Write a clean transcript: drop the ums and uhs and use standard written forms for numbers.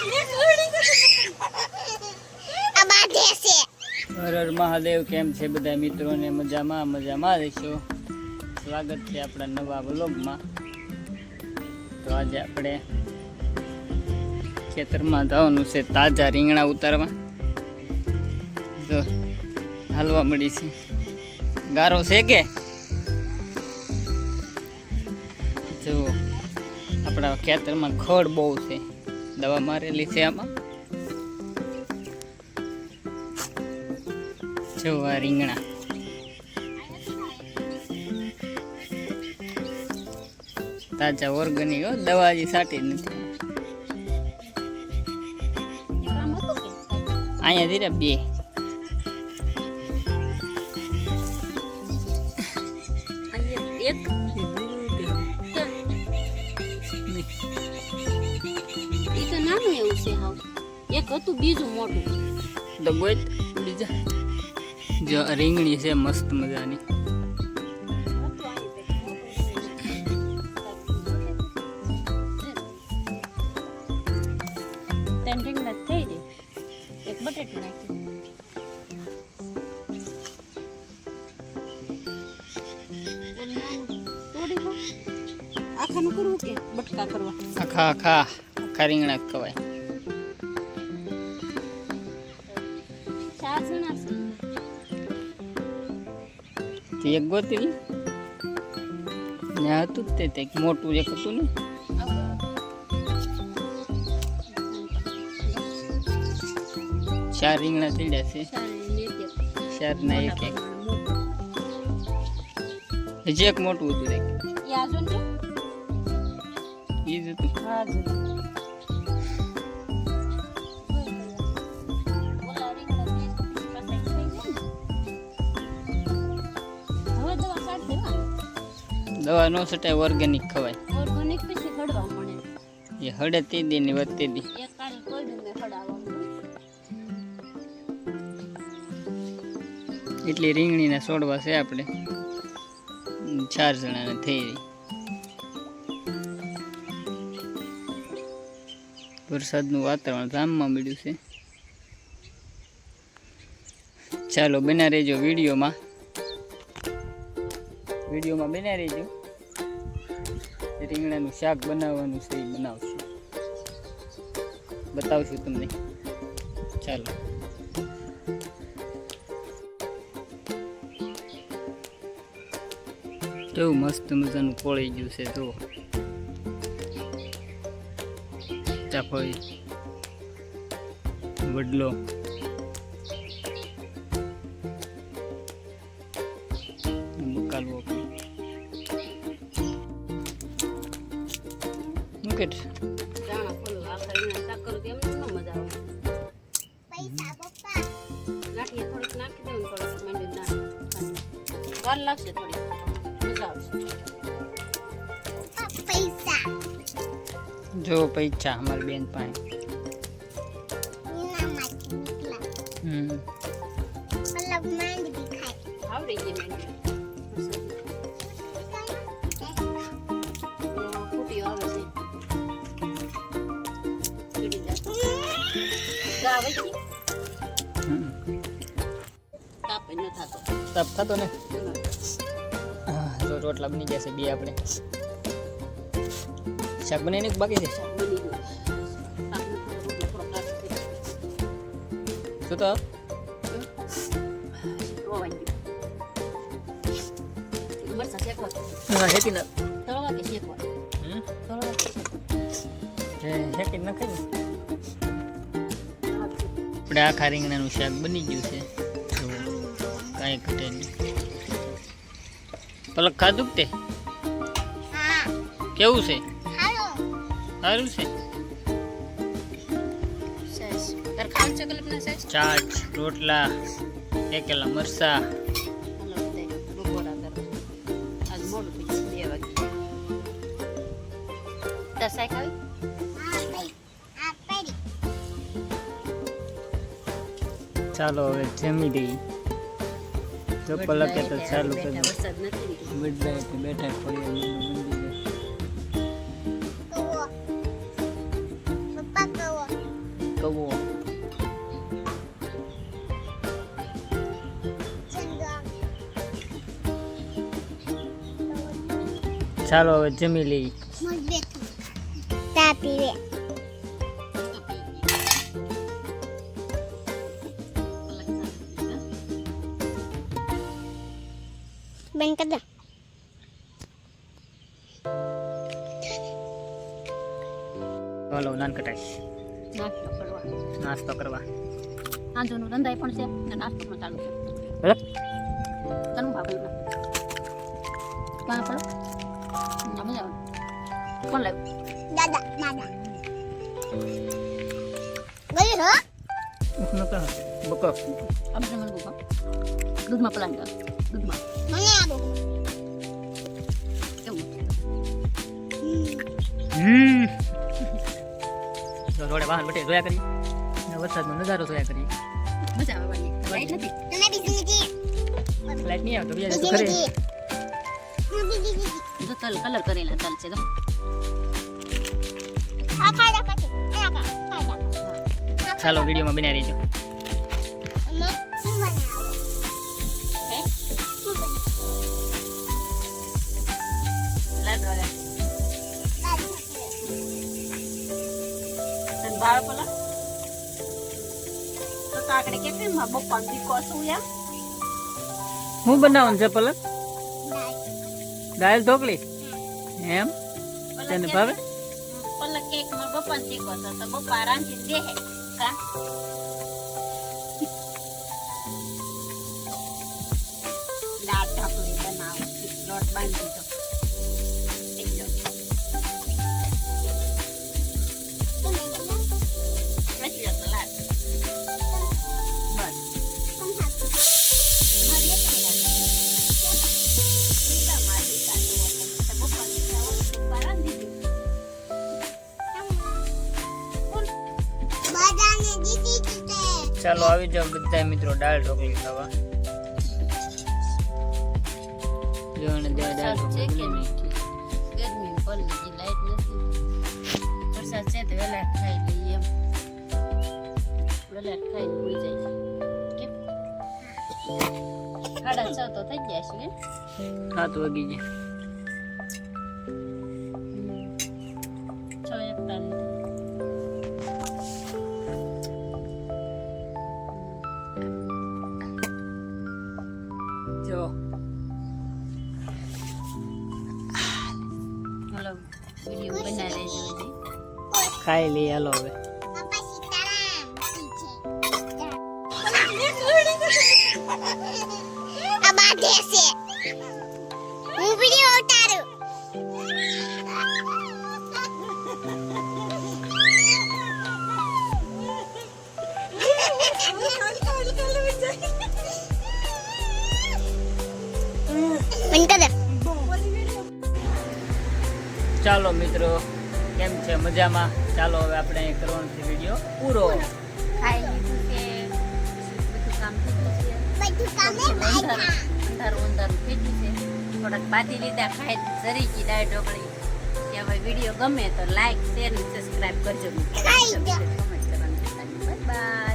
હર હર મહાદેવ. કેમ છે બધા મિત્રોને? મજામાં રહેશો. સ્વાગત છે આપણા નવા વ્લોગમાં. તો આજે આપણે ખેતરમાં જવાનું છે તાજા રીંગણા ઉતારવા. તો હાલવા મળી છે. ગારો છે કે જો આપણા ખેતરમાં ખડ બહુ છે, દવા મારેલી છે આમાં. જો આ રીંગણા તાજા ઓર્ગેનિક, દવા હજી સાટી નથી. અહીંયા ધીરે બે એક હતું બીજું મોટું તો બોલ બીજા. જો રીંગણી છે મસ્ત મજાની. રીંગણા થઈ ગઈ. એક બટેટું નાખ્યું. આખાનું કરવું કે બટકા કરવા? આખા રીંગણા ખવાય. 4 જણા છે. એક ગોતી ત્યાં હતું જ તે મોટું એક હતું ને. ચાર રીંગણા થયા છે. 4 ના એક હજી એક મોટું હતું રે. ઈ જ હતું. દવા નો છટાય, ઓર્ગેનિક ખવાય. ઓર્ગેનિક પછી ખડવા મળે. એ હળે તે દી ને વધતે દી. એક કાળી કોઈડું મે ખડાવવા મળે. એટલી રીંગણીના છોડવા છે આપણે. 4 જણાને થઈ રહી. વરસાદનું વાતાવરણ ગામમાં મળ્યું છે. ચાલો બના રહેજો વિડીયોમાં બના રહેજો. રીંગણાનું શાક બનાવવાનું છે એ બનાવશું, બતાવશું તમને. ચાલો. કેવું મસ્ત મજાનું કોળી ગયું છે. જુઓ ચાફળી વડલો બકાલવો મુકેટ જાણા ફોલો આખા રીંગણા શાક કરું તેમ ન મજા આવે. પૈસા પપ્પા લાઠી થોડીક નાખી દેવું, થોડીક માંડી નાખ. વાર લાગશે થોડી, મજા આવશે. પૈસા જો પૈસા અમારી બેન પાસે. આવડી ગઈ માંડી. ફૂટીઓ આવે છે. ચીડી જાય. ગાવે છે. તાપ ન થતો. તાપ થતો ને. હા તો રોટલા બની ગયા છે બે. આપણે શાક બનાવીને બાકી છે. શું તો હેકી ના હેકી નખાય ને. આપણે આખા રીંગણાનું શાક બની ગયું છે. કાંઈ ઘટે નહીં. પલક ખાધું તે કેવું છે? સારું છે. ચાટ, રોટલા, શેકેલા મરસા. ચાલો હવે જમી દઈ. તો પલકે તો ચાલુ કરી બેઠા પડી. કવો. ચાલો હવે જમી લઈ. ચા પીવે. બેન કદા ચાલો નાન કટાઈશ નાસ્તો કરવા. સાંજનું રંધાઈ પણ છે અને નાસ્તો પણ ચાલુ છે. બરાબર. તનું ભાવે કાં પડો મજા આવે. કોણ લાવ્યું? દાદા દાદા ગઈ હો નતા બકો આપણે મને કહો દૂધમાં પલાળી દો. દૂધમાં મને આબો કેવું તો રોડે વાહન બટે જોયા કરી ને વરસાદનો નજારો જોયા કરી. મજા આવે વાળી. લાઈટ નથી. તમે બીજી લીધી લાઈટ નહીં આવતો બીજા બીજી ઘરે. લીધી હું બીજી લીધી જો તલ કલર કરેલા તલ છે તો આ ખાઈ રાખો છે આ ખાઈ રાખો ચાલો વિડીયોમાં બન્યા રહેજો. અમ્મા શું બનાવો હે શું બનાવો લાઈટ વાળા દાદી તન બાળ પલા તો કાકડે કે છે માં બપ્પા દીકો શું યા હું બનાવવાનું છે પલક? દાદી દાળ ઢોકળી એમ તને ભાવે? પલક કેક માં બપ્પા દીકો તો બપ્પા રાંધી દે હે કા દાળ ઢોકળી બનાવો લોટ બાંધી દો એકદમ પછી જતો લાગ બસ મારી એક મારી કાતો બપ્પા દીકો રાંધી દે બધાને દીધી છે ચાલો આવી જાઓ બધા મિત્રો દાળ ઢોકળી ખાવા. જો ને દાળ વરસાદ છે કે ઢોકળી નહીં ગરમી પડી ગઈ લાઈટ નથી વરસાદ છે તો વહેલા ખાઈ લઈએ એમ વહેલા ખાઈને ભૂલી જાય કેમ 6:30 તો થઈ ગયા છે કે 7 વાગી ગયા. 6:41 જો હાલો વિડીયો બનાવી રહેજો હજી ખાઈ લઈ હાલો હવે. પપ્પા સીતારામ છે આ બાધે છે હું વિડિયો ઉતારું બંધ કર ચાલો મિત્રો કેમ છે મજામાં? ચાલો હવે આપણે અહીં કરવાનો છે વિડીયો પૂરો. ખાઈ લીધું છે બધું કામ થઈ ગયું છે બધું કામે બાધા અંધારું અંધારું થઈ ગયું છે થોડાક બાંધી લીધા ખાઈ જરી ગઈ દાળ ઢોકળી કે હવે વિડીયો ગમે તો લાઈક શેર અને સબસ્ક્રાઇબ કરજો ખાઈ જાઓ. કમેન્ટ કરવાનું બાય બાય